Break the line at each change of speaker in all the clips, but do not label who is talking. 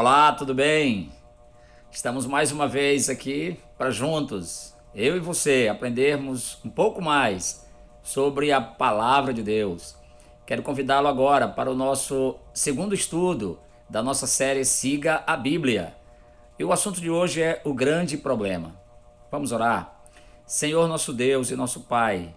Olá, tudo bem? Estamos mais uma vez aqui para juntos, eu e você, aprendermos um pouco mais sobre a palavra de Deus. Quero convidá-lo agora para o nosso segundo estudo da nossa série Siga a Bíblia. E o assunto de hoje é o grande problema. Vamos orar? Senhor nosso Deus e nosso Pai,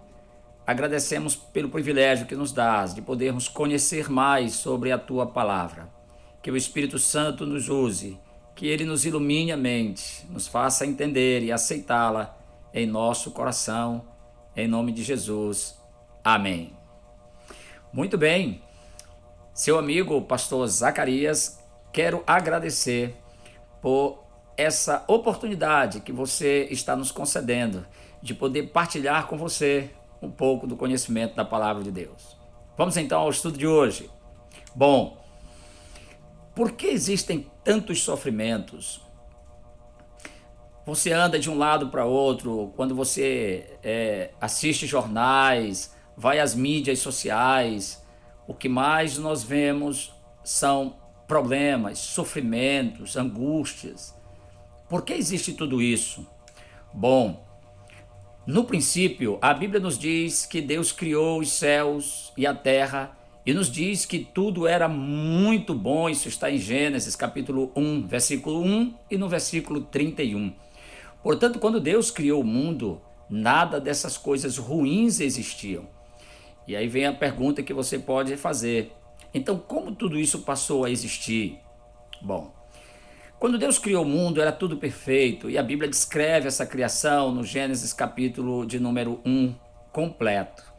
agradecemos pelo privilégio que nos dás de podermos conhecer mais sobre a tua palavra. Que o Espírito Santo nos use, que ele nos ilumine a mente, nos faça entender e aceitá-la em nosso coração, em nome de Jesus. Amém. Muito bem, seu amigo pastor Zacarias, quero agradecer por essa oportunidade que você está nos concedendo de poder partilhar com você um pouco do conhecimento da palavra de Deus. Vamos então ao estudo de hoje. Bom, por que existem tantos sofrimentos? Você anda de um lado para outro, quando você assiste jornais, vai às mídias sociais, o que mais nós vemos são problemas, sofrimentos, angústias. Por que existe tudo isso? Bom, no princípio, a Bíblia nos diz que Deus criou os céus e a terra e nos diz que tudo era muito bom. Isso está em Gênesis capítulo 1, versículo 1 e no versículo 31. Portanto, quando Deus criou o mundo, nada dessas coisas ruins existiam. E aí vem a pergunta que você pode fazer. Então, como tudo isso passou a existir? Bom, quando Deus criou o mundo, era tudo perfeito, e a Bíblia descreve essa criação no Gênesis capítulo de número 1, completo.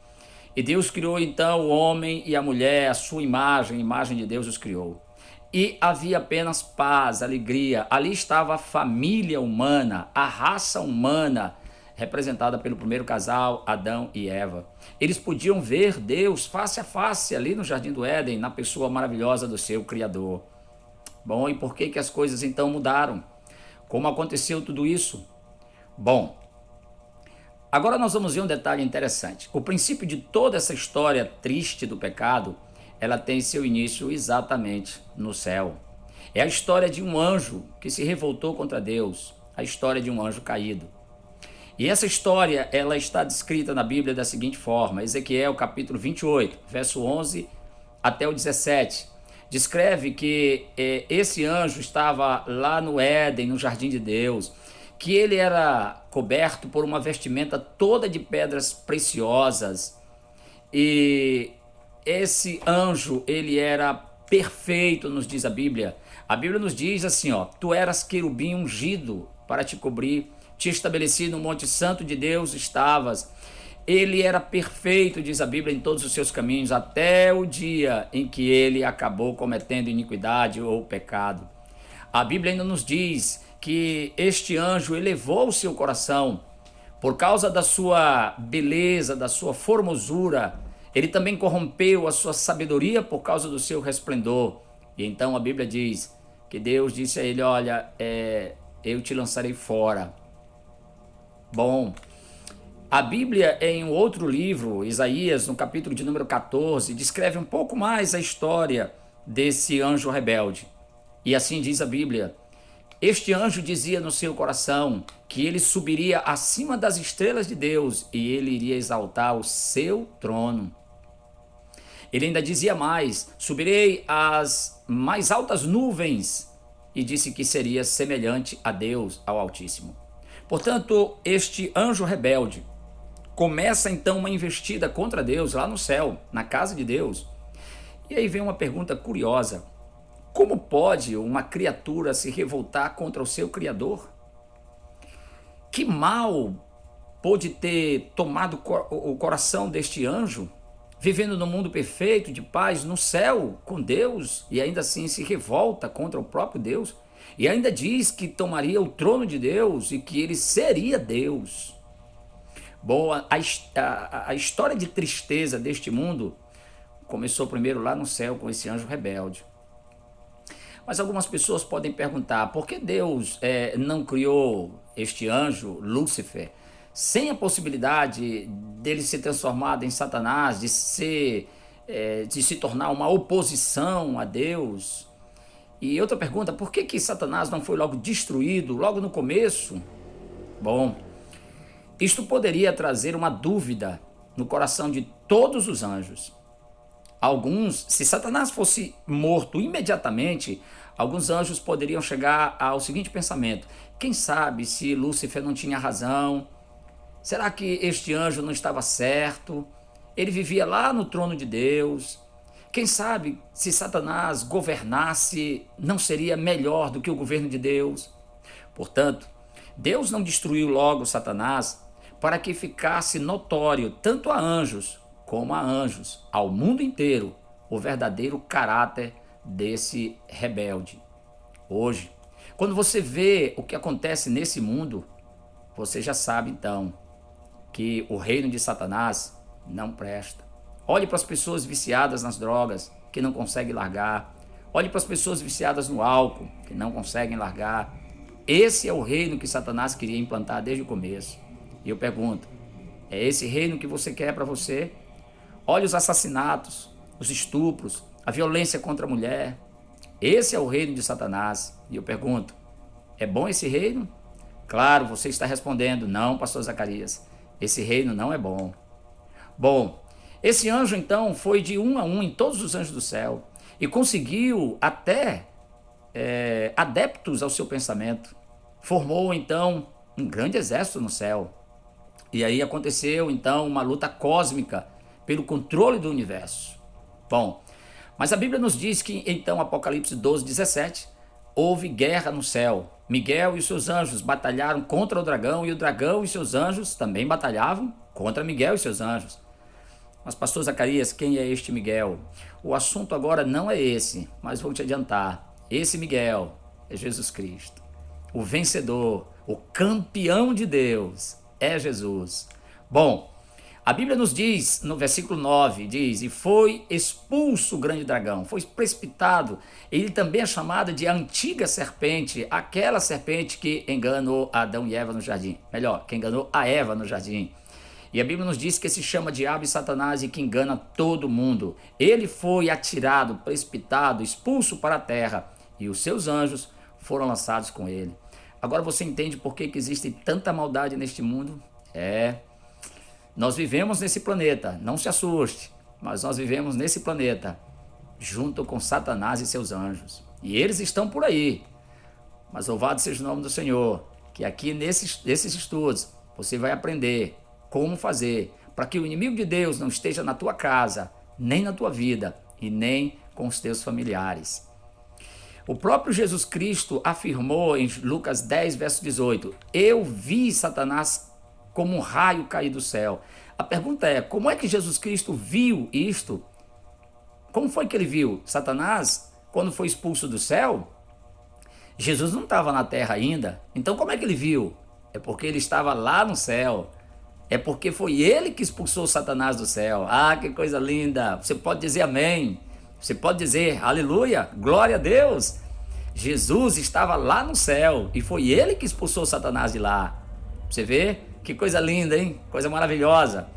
E Deus criou então o homem e a mulher, a sua imagem, a imagem de Deus os criou. E havia apenas paz, alegria. Ali estava a família humana, a raça humana, representada pelo primeiro casal, Adão e Eva. Eles podiam ver Deus face a face ali no Jardim do Éden, na pessoa maravilhosa do seu Criador. Bom, e por que as coisas então mudaram? Como aconteceu tudo isso? Bom, agora nós vamos ver um detalhe interessante. O princípio de toda essa história triste do pecado, ela tem seu início exatamente no céu. É a história de um anjo que se revoltou contra Deus, a história de um anjo caído. E essa história, ela está descrita na Bíblia da seguinte forma: Ezequiel capítulo 28, verso 11 até o 17. Descreve que esse anjo estava lá no Éden, no jardim de Deus, que ele era coberto por uma vestimenta toda de pedras preciosas. E esse anjo, ele era perfeito, nos diz a Bíblia. A Bíblia nos diz assim, ó: tu eras querubim ungido para te cobrir, te estabeleci no monte santo de Deus estavas. Ele era perfeito, diz a Bíblia, em todos os seus caminhos, até o dia em que ele acabou cometendo iniquidade ou pecado. A Bíblia ainda nos diz que este anjo elevou o seu coração por causa da sua beleza, da sua formosura. Ele também corrompeu a sua sabedoria por causa do seu resplendor. E então a Bíblia diz que Deus disse a ele: olha, eu te lançarei fora. Bom, a Bíblia, em um outro livro, Isaías, no capítulo de número 14, descreve um pouco mais a história desse anjo rebelde. E assim diz a Bíblia: este anjo dizia no seu coração que ele subiria acima das estrelas de Deus e ele iria exaltar o seu trono. Ele ainda dizia mais: subirei às mais altas nuvens, e disse que seria semelhante a Deus, ao Altíssimo. Portanto, este anjo rebelde começa então uma investida contra Deus lá no céu, na casa de Deus. E aí vem uma pergunta curiosa: como pode uma criatura se revoltar contra o seu Criador? Que mal pôde ter tomado o coração deste anjo, vivendo no mundo perfeito, de paz, no céu, com Deus, e ainda assim se revolta contra o próprio Deus? E ainda diz que tomaria o trono de Deus e que ele seria Deus. Bom, a história de tristeza deste mundo começou primeiro lá no céu com esse anjo rebelde. Mas algumas pessoas podem perguntar: por que Deus não criou este anjo, Lúcifer, sem a possibilidade dele ser transformado em Satanás, de se tornar uma oposição a Deus? E outra pergunta, por que Satanás não foi logo destruído, logo no começo? Bom, isto poderia trazer uma dúvida no coração de todos os anjos. Alguns, se Satanás fosse morto imediatamente, alguns anjos poderiam chegar ao seguinte pensamento: quem sabe se Lúcifer não tinha razão? Será que este anjo não estava certo? Ele vivia lá no trono de Deus. Quem sabe se Satanás governasse, não seria melhor do que o governo de Deus? Portanto, Deus não destruiu logo Satanás para que ficasse notório tanto a anjos como a anjos, ao mundo inteiro, o verdadeiro caráter desse rebelde. Hoje, quando você vê o que acontece nesse mundo, você já sabe então que o reino de Satanás não presta. Olhe para as pessoas viciadas nas drogas, que não conseguem largar. Olhe para as pessoas viciadas no álcool, que não conseguem largar. Esse é o reino que Satanás queria implantar desde o começo. E eu pergunto, é esse reino que você quer para você? Olhe os assassinatos, os estupros, a violência contra a mulher. Esse é o reino de Satanás. E eu pergunto, é bom esse reino? Claro, você está respondendo, não, pastor Zacarias, esse reino não é bom. Bom, esse anjo então foi de um a um em todos os anjos do céu e conseguiu até adeptos ao seu pensamento. Formou então um grande exército no céu. E aí aconteceu então uma luta cósmica pelo controle do universo. Bom, mas a Bíblia nos diz que então Apocalipse 12:17 houve guerra no céu. Miguel e os seus anjos batalharam contra o dragão e o dragão e seus anjos também batalhavam contra Miguel e seus anjos. Mas pastor Zacarias, quem é este Miguel? O assunto agora não é esse, mas vou te adiantar. Esse Miguel é Jesus Cristo. O vencedor, o campeão de Deus é Jesus. Bom, a Bíblia nos diz, no versículo 9, diz, e foi expulso o grande dragão, foi precipitado. Ele também é chamado de a antiga serpente, aquela serpente que enganou Adão e Eva no jardim. Melhor, que enganou a Eva no jardim. E a Bíblia nos diz que se chama diabo e Satanás e que engana todo mundo. Ele foi atirado, precipitado, expulso para a terra e os seus anjos foram lançados com ele. Agora você entende por que existe tanta maldade neste mundo? Nós vivemos nesse planeta, não se assuste, mas nós vivemos nesse planeta junto com Satanás e seus anjos. E eles estão por aí. Mas louvado seja o nome do Senhor, que aqui nesses estudos você vai aprender como fazer para que o inimigo de Deus não esteja na tua casa, nem na tua vida e nem com os teus familiares. O próprio Jesus Cristo afirmou em Lucas 10, verso 18, eu vi Satanás como um raio cair do céu. A pergunta é, como é que Jesus Cristo viu isto? Como foi que ele viu? Satanás, quando foi expulso do céu, Jesus não estava na terra ainda. Então como é que ele viu? É porque ele estava lá no céu. É porque foi ele que expulsou Satanás do céu. Ah, que coisa linda. Você pode dizer amém. Você pode dizer aleluia, glória a Deus. Jesus estava lá no céu e foi ele que expulsou Satanás de lá. Você vê? Que coisa linda, hein? Coisa maravilhosa.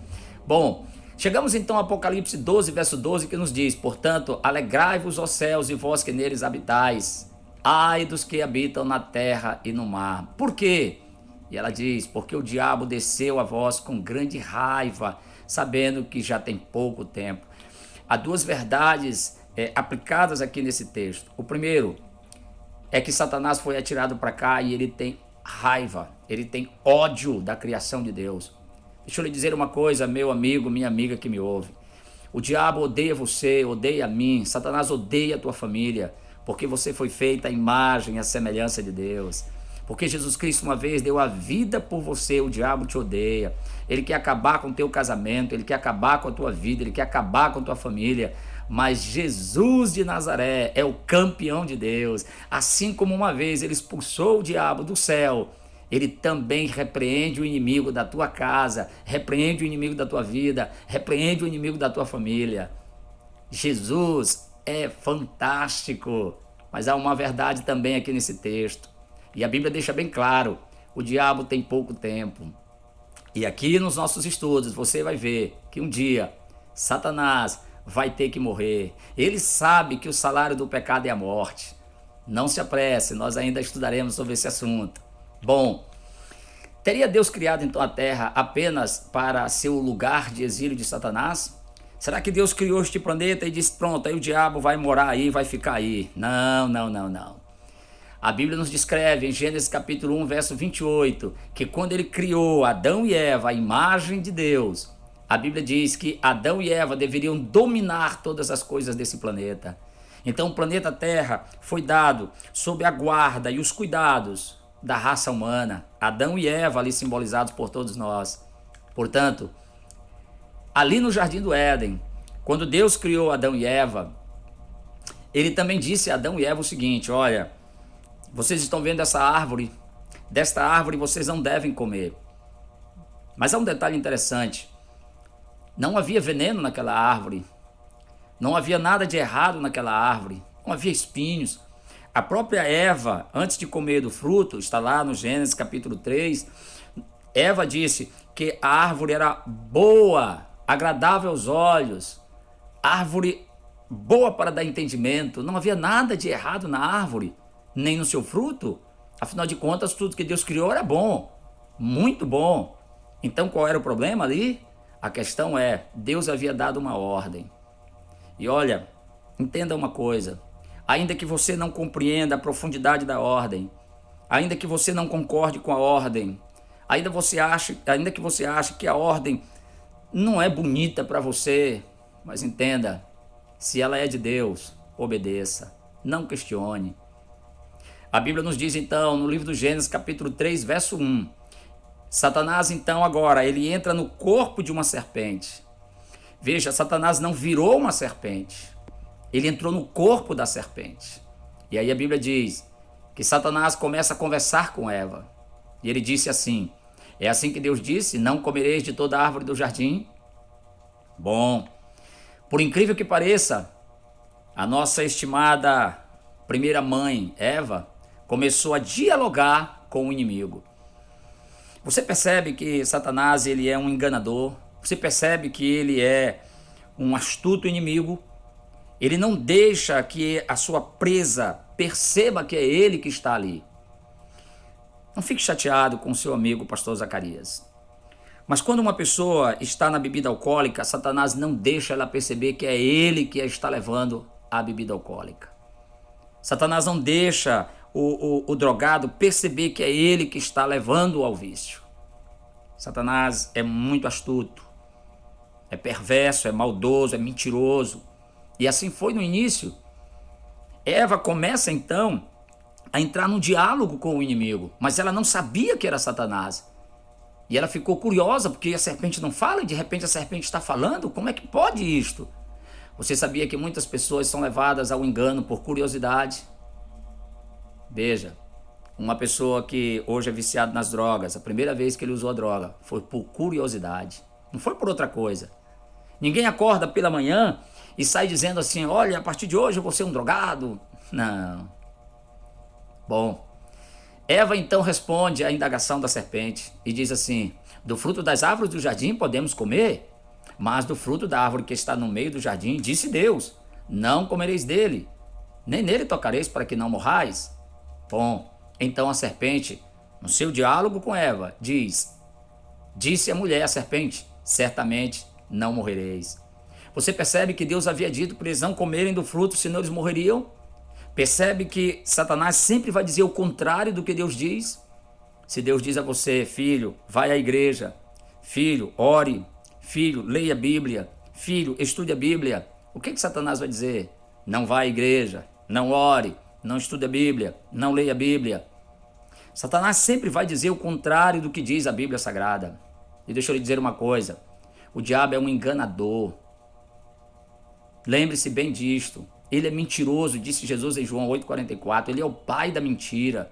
Bom, chegamos então a Apocalipse 12, verso 12, que nos diz, portanto, alegrai-vos, ó céus, e vós que neles habitais. Ai dos que habitam na terra e no mar. Por quê? E ela diz, porque o diabo desceu a vós com grande raiva, sabendo que já tem pouco tempo. Há duas verdades aplicadas aqui nesse texto. O primeiro é que Satanás foi atirado para cá e ele tem raiva, ele tem ódio da criação de Deus. Deixa eu lhe dizer uma coisa, meu amigo, minha amiga que me ouve. O diabo odeia você, odeia a mim, Satanás odeia a tua família, porque você foi feita à imagem e à semelhança de Deus. Porque Jesus Cristo uma vez deu a vida por você, o diabo te odeia. Ele quer acabar com o teu casamento, ele quer acabar com a tua vida, ele quer acabar com a tua família. Mas Jesus de Nazaré é o campeão de Deus. Assim como uma vez ele expulsou o diabo do céu, ele também repreende o inimigo da tua casa, repreende o inimigo da tua vida, repreende o inimigo da tua família. Jesus é fantástico. Mas há uma verdade também aqui nesse texto. E a Bíblia deixa bem claro, o diabo tem pouco tempo. E aqui nos nossos estudos você vai ver que um dia Satanás vai ter que morrer. Ele sabe que o salário do pecado é a morte. Não se apresse, nós ainda estudaremos sobre esse assunto. Bom, teria Deus criado então a terra apenas para ser o lugar de exílio de Satanás? Será que Deus criou este planeta e disse, pronto, aí o diabo vai morar aí, vai ficar aí? Não, não, não, não. A Bíblia nos descreve em Gênesis capítulo 1, verso 28, que quando ele criou Adão e Eva, a imagem de Deus, a Bíblia diz que Adão e Eva deveriam dominar todas as coisas desse planeta. Então o planeta Terra foi dado sob a guarda e os cuidados da raça humana. Adão e Eva ali simbolizados por todos nós. Portanto, ali no Jardim do Éden, quando Deus criou Adão e Eva, ele também disse a Adão e Eva o seguinte, olha, vocês estão vendo essa árvore? Desta árvore vocês não devem comer. Mas há um detalhe interessante. Não havia veneno naquela árvore. Não havia nada de errado naquela árvore. Não havia espinhos. A própria Eva, antes de comer do fruto, está lá no Gênesis capítulo 3, Eva disse que a árvore era boa, agradável aos olhos, árvore boa para dar entendimento. Não havia nada de errado na árvore, nem no seu fruto. Afinal de contas, tudo que Deus criou era bom, muito bom. Então qual era o problema ali? A questão é, Deus havia dado uma ordem. E olha, entenda uma coisa, ainda que você não compreenda a profundidade da ordem, ainda que você não concorde com a ordem, ainda que você ache que a ordem não é bonita para você, mas entenda, se ela é de Deus, obedeça, não questione. A Bíblia nos diz então, no livro do Gênesis capítulo 3, verso 1, Satanás então agora, ele entra no corpo de uma serpente. Veja, Satanás não virou uma serpente, ele entrou no corpo da serpente. E aí a Bíblia diz que Satanás começa a conversar com Eva. E ele disse assim, é assim que Deus disse, não comereis de toda árvore do jardim? Bom, por incrível que pareça, a nossa estimada primeira mãe, Eva, começou a dialogar com o inimigo. Você percebe que Satanás ele é um enganador, você percebe que ele é um astuto inimigo, ele não deixa que a sua presa perceba que é ele que está ali. Não fique chateado com o seu amigo pastor Zacarias. Mas quando uma pessoa está na bebida alcoólica, Satanás não deixa ela perceber que é ele que a está levando à bebida alcoólica. Satanás não deixa o drogado perceber que é ele que está levando ao vício. Satanás é muito astuto, é perverso, é maldoso, é mentiroso. E assim foi no início. Eva começa então a entrar num diálogo com o inimigo, mas ela não sabia que era Satanás. E ela ficou curiosa, porque a serpente não fala e de repente a serpente está falando. Como é que pode isto? Você sabia que muitas pessoas são levadas ao engano por curiosidade? Veja, uma pessoa que hoje é viciada nas drogas, a primeira vez que ele usou a droga foi por curiosidade, não foi por outra coisa. Ninguém acorda pela manhã e sai dizendo assim, olha, a partir de hoje eu vou ser um drogado. Não. Bom, Eva então responde à indagação da serpente e diz assim, do fruto das árvores do jardim podemos comer, mas do fruto da árvore que está no meio do jardim, disse Deus, não comereis dele, nem nele tocareis para que não morrais. Bom, então a serpente, no seu diálogo com Eva, disse a mulher, a serpente, certamente não morrereis. Você percebe que Deus havia dito para eles não comerem do fruto, senão eles morreriam? Percebe que Satanás sempre vai dizer o contrário do que Deus diz? Se Deus diz a você, filho, vai à igreja, filho, ore, filho, leia a Bíblia, filho, estude a Bíblia, o que Satanás vai dizer? Não vá à igreja, não ore, não estude a Bíblia, não leia a Bíblia. Satanás sempre vai dizer o contrário do que diz a Bíblia Sagrada. E deixa eu lhe dizer uma coisa, o diabo é um enganador. Lembre-se bem disto. Ele é mentiroso, disse Jesus em João 8,44. Ele é o pai da mentira.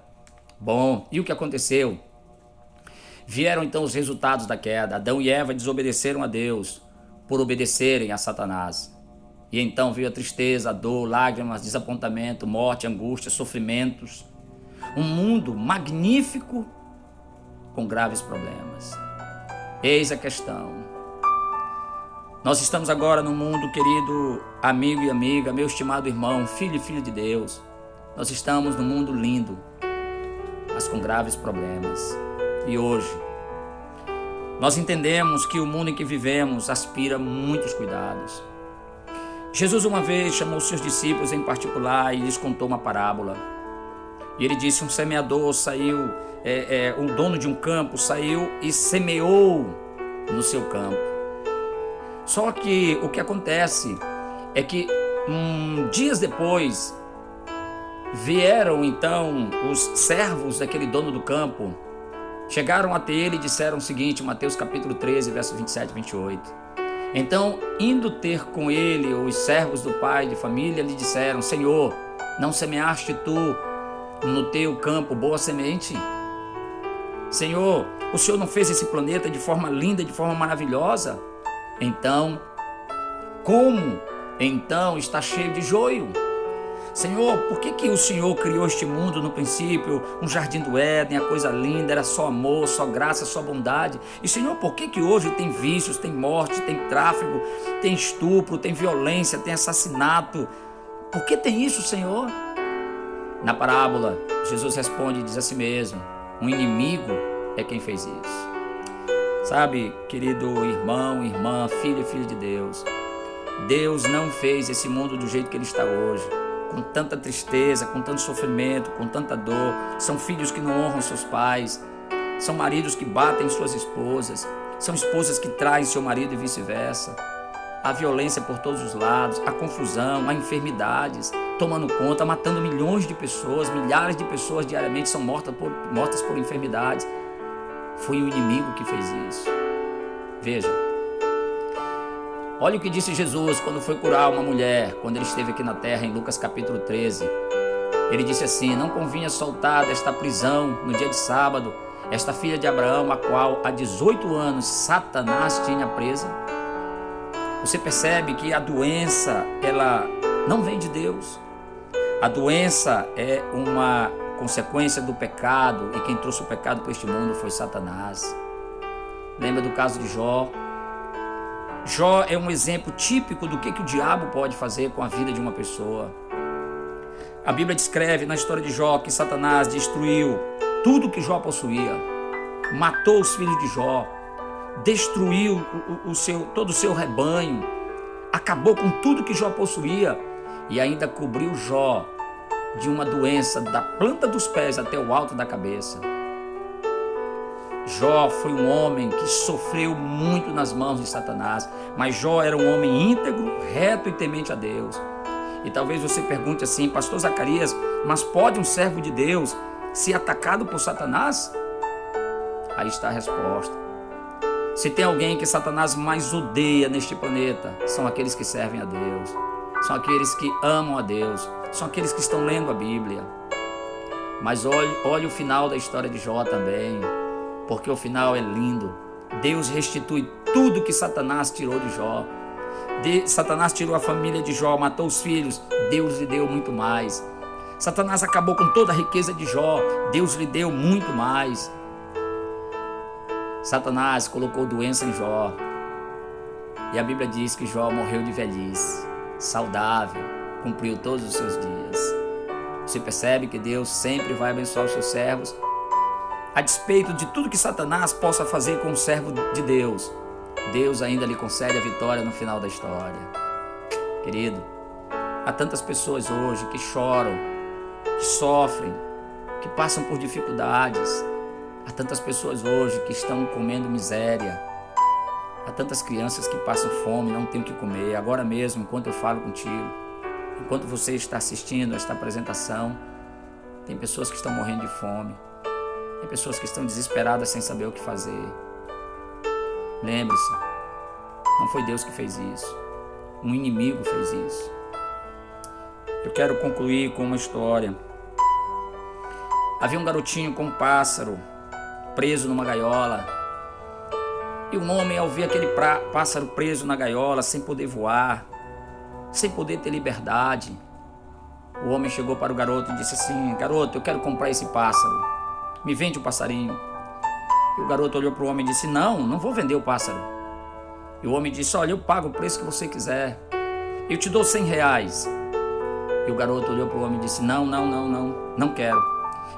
Bom, e o que aconteceu? Vieram então os resultados da queda. Adão e Eva desobedeceram a Deus por obedecerem a Satanás. E então veio a tristeza, a dor, lágrimas, desapontamento, morte, angústia, sofrimentos. Um mundo magnífico com graves problemas. Eis a questão. Nós estamos agora no mundo, querido amigo e amiga, meu estimado irmão, filho e filha de Deus. Nós estamos num mundo lindo, mas com graves problemas. E hoje, nós entendemos que o mundo em que vivemos aspira muitos cuidados. Jesus uma vez chamou seus discípulos em particular e lhes contou uma parábola. E ele disse: um semeador saiu, um dono de um campo saiu e semeou no seu campo. Só que o que acontece é que dias depois vieram então os servos daquele dono do campo, chegaram até ele e disseram o seguinte, Mateus capítulo 13, verso 27 e 28. Então, indo ter com ele os servos do pai de família, lhe disseram: Senhor, não semeaste tu no teu campo boa semente? Senhor, o Senhor não fez esse planeta de forma linda, de forma maravilhosa? Então, como então está cheio de joio? Senhor, por que o Senhor criou este mundo no princípio, um jardim do Éden, a coisa linda, era só amor, só graça, só bondade? E Senhor, por que hoje tem vícios, tem morte, tem tráfico, tem estupro, tem violência, tem assassinato? Por que tem isso, Senhor? Na parábola, Jesus responde e diz a si mesmo: um inimigo é quem fez isso. Sabe, querido irmão, irmã, filho e filha de Deus, Deus não fez esse mundo do jeito que ele está hoje, com tanta tristeza, com tanto sofrimento, com tanta dor. São filhos que não honram seus pais, são maridos que batem suas esposas, são esposas que traem seu marido e vice-versa. Há violência por todos os lados, há confusão, há enfermidades tomando conta, matando milhões de pessoas, milhares de pessoas diariamente são mortas por enfermidades. Foi o inimigo que fez isso. Veja, olha o que disse Jesus quando foi curar uma mulher, quando ele esteve aqui na terra, em Lucas capítulo 13. Ele disse assim: não convinha soltar desta prisão no dia de sábado esta filha de Abraão, a qual há 18 anos Satanás tinha presa. Você percebe que a doença, ela não vem de Deus. A doença é uma consequência do pecado, e quem trouxe o pecado para este mundo foi Satanás. Lembra do caso de Jó? Jó é um exemplo típico do que o diabo pode fazer com a vida de uma pessoa. A Bíblia descreve na história de Jó que Satanás destruiu tudo que Jó possuía, matou os filhos de Jó, destruiu todo o seu rebanho, acabou com tudo que Jó possuía e ainda cobriu Jó de uma doença da planta dos pés até o alto da cabeça. Jó foi um homem que sofreu muito nas mãos de Satanás, mas Jó era um homem íntegro, reto e temente a Deus. E talvez você pergunte assim: pastor Zacarias, mas pode um servo de Deus ser atacado por Satanás? Aí está a resposta. Se tem alguém que Satanás mais odeia neste planeta, são aqueles que servem a Deus, são aqueles que amam a Deus, são aqueles que estão lendo a Bíblia. Mas olhe o final da história de Jó também, porque o final é lindo. Deus restitui tudo que Satanás tirou de Jó. Satanás tirou a família de Jó, matou os filhos, Deus lhe deu muito mais. Satanás acabou com toda a riqueza de Jó, Deus lhe deu muito mais. Satanás colocou doença em Jó, e a Bíblia diz que Jó morreu de velhice, saudável, cumpriu todos os seus dias. Você percebe que Deus sempre vai abençoar os seus servos, a despeito de tudo que Satanás possa fazer com o servo de Deus. Deus ainda lhe concede a vitória no final da história. Querido, há tantas pessoas hoje que choram, que sofrem, que passam por dificuldades. Há tantas pessoas hoje que estão comendo miséria. Há tantas crianças que passam fome, não têm o que comer. Agora mesmo, enquanto eu falo contigo, enquanto você está assistindo esta apresentação, tem pessoas que estão morrendo de fome. Tem pessoas que estão desesperadas sem saber o que fazer. Lembre-se, não foi Deus que fez isso. Um inimigo fez isso. Eu quero concluir com uma história. Havia um garotinho com um pássaro preso numa gaiola. E um homem, ao ver aquele pássaro preso na gaiola, sem poder voar, sem poder ter liberdade, o homem chegou para o garoto e disse assim: garoto, eu quero comprar esse pássaro, me vende o passarinho. E o garoto olhou para o homem e disse: não vou vender o pássaro. E o homem disse: olha, eu pago o preço que você quiser, eu te dou R$100. E o garoto olhou para o homem e disse: não, não, não, não, não quero.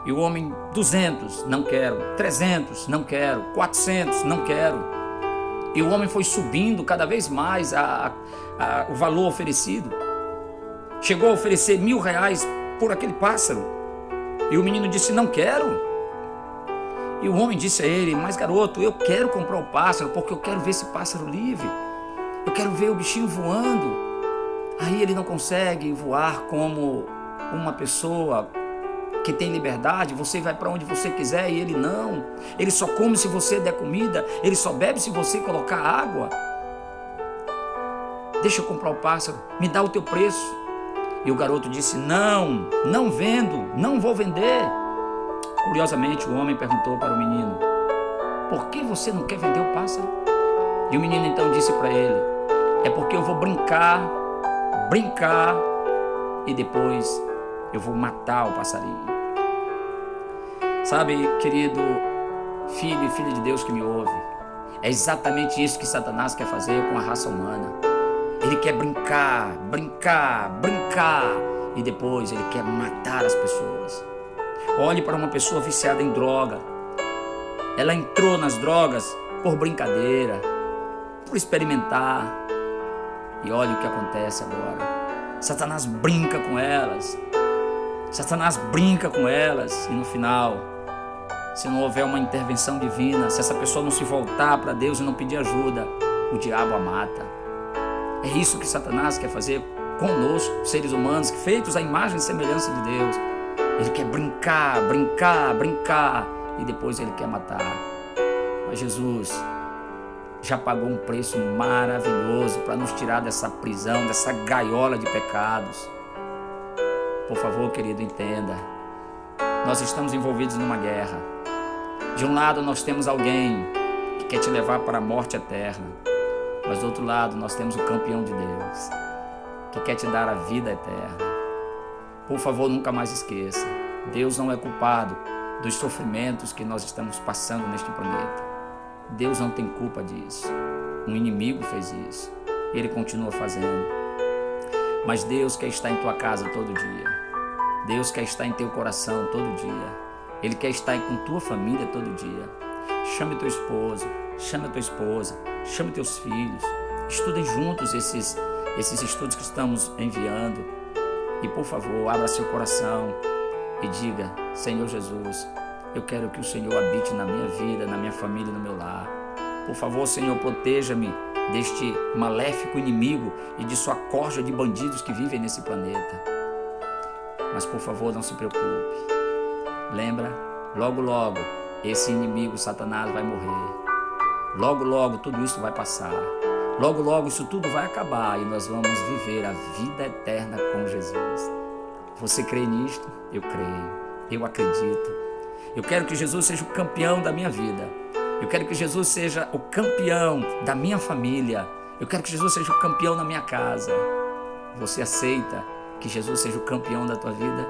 E o homem: 200, não quero. 300, não quero. 400, não quero. E o homem foi subindo cada vez mais o valor oferecido. Chegou a oferecer R$1.000 por aquele pássaro. E o menino disse: não quero. E o homem disse a ele: mas garoto, eu quero comprar o pássaro, porque eu quero ver esse pássaro livre. Eu quero ver o bichinho voando. Aí ele não consegue voar como uma pessoa que tem liberdade. Você vai para onde você quiser e ele não. Ele só come se você der comida. Ele só bebe se você colocar água. Deixa eu comprar o pássaro, me dá o teu preço. E o garoto disse: não, não vendo, não vou vender. Curiosamente, o homem perguntou para o menino: por que você não quer vender o pássaro? E o menino então disse para ele: é porque eu vou brincar, e depois eu vou matar o passarinho. Sabe, querido filho e filha de Deus que me ouve, é exatamente isso que Satanás quer fazer com a raça humana. Ele quer brincar, e depois ele quer matar as pessoas. Olhe para uma pessoa viciada em droga. Ela entrou nas drogas por brincadeira, por experimentar. E olha o que acontece agora. Satanás brinca com elas. E no final, se não houver uma intervenção divina, se essa pessoa não se voltar para Deus e não pedir ajuda, o diabo a mata. É isso que Satanás quer fazer conosco, seres humanos, feitos à imagem e semelhança de Deus. Ele quer brincar, e depois ele quer matar. Mas Jesus já pagou um preço maravilhoso para nos tirar dessa prisão, dessa gaiola de pecados. Por favor, querido, entenda. Nós estamos envolvidos numa guerra. De um lado nós temos alguém que quer te levar para a morte eterna, mas do outro lado nós temos o campeão de Deus, que quer te dar a vida eterna. Por favor, nunca mais esqueça: Deus não é culpado dos sofrimentos que nós estamos passando neste planeta. Deus não tem culpa disso. Um inimigo fez isso. Ele continua fazendo. Mas Deus quer estar em tua casa todo dia. Deus quer estar em teu coração todo dia. Ele quer estar com tua família todo dia. Chame teu esposo, chame a tua esposa, chame teus filhos. Estudem juntos esses estudos que estamos enviando. E por favor, abra seu coração e diga: Senhor Jesus, eu quero que o Senhor habite na minha vida, na minha família, no meu lar. Por favor, Senhor, proteja-me deste maléfico inimigo e de sua corja de bandidos que vivem nesse planeta. Mas por favor, não se preocupe. Lembra, logo logo, esse inimigo Satanás vai morrer. Logo logo tudo isso vai passar. Logo logo isso tudo vai acabar e nós vamos viver a vida eterna com Jesus. Você crê nisto? Eu creio. Eu acredito. Eu quero que Jesus seja o campeão da minha vida. Eu quero que Jesus seja o campeão da minha família. Eu quero que Jesus seja o campeão da minha casa. Você aceita que Jesus seja o campeão da tua vida?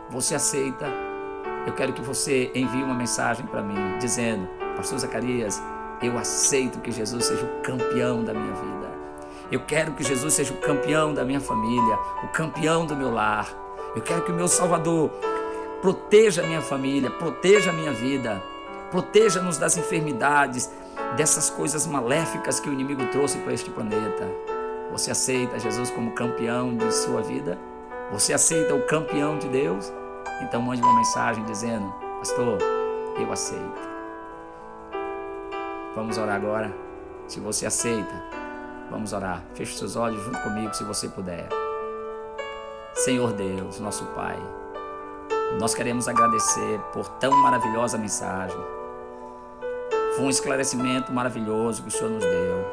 Você aceita? Eu quero que você envie uma mensagem para mim dizendo: Pastor Zacarias, eu aceito que Jesus seja o campeão da minha vida. Eu quero que Jesus seja o campeão da minha família, o campeão do meu lar. Eu quero que o meu Salvador proteja a minha família, proteja a minha vida, proteja-nos das enfermidades, dessas coisas maléficas que o inimigo trouxe para este planeta. Você aceita Jesus como campeão de sua vida? Você aceita o campeão de Deus? Então mande uma mensagem dizendo: Pastor, eu aceito. Vamos orar agora? Se você aceita, vamos orar. Feche seus olhos junto comigo, se você puder. Senhor Deus, nosso Pai, nós queremos agradecer por tão maravilhosa mensagem. Foi um esclarecimento maravilhoso que o Senhor nos deu.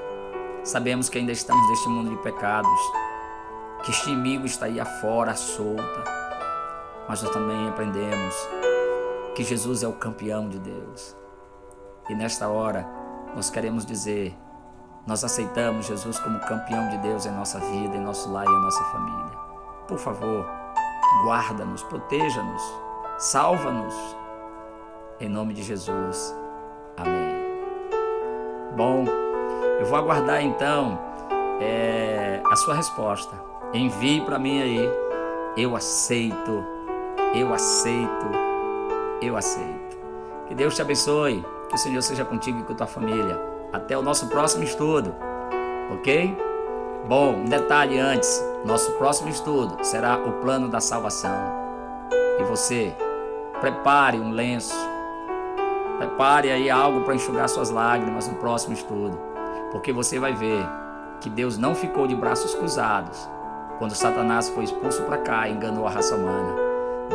Sabemos que ainda estamos neste mundo de pecados, que este inimigo está aí afora, à solta, mas nós também aprendemos que Jesus é o campeão de Deus. E nesta hora, nós queremos dizer: nós aceitamos Jesus como campeão de Deus em nossa vida, em nosso lar e em nossa família. Por favor, guarda-nos, proteja-nos, salva-nos. Em nome de Jesus. Amém. Bom, eu vou aguardar então a sua resposta. Envie para mim aí Eu aceito, eu aceito, eu aceito. Que Deus te abençoe, que o Senhor seja contigo e com a tua família. Até o nosso próximo estudo, ok? Bom, um detalhe antes, nosso próximo estudo será o plano da salvação. E você, prepare um lenço, prepare aí algo para enxugar suas lágrimas no próximo estudo, porque você vai ver que Deus não ficou de braços cruzados quando Satanás foi expulso para cá e enganou a raça humana.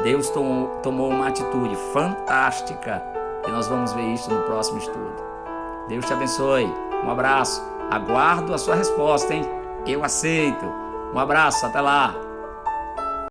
Deus tomou uma atitude fantástica e nós vamos ver isso no próximo estudo. Deus te abençoe, um abraço, aguardo a sua resposta, hein? Eu aceito. Um abraço, até lá.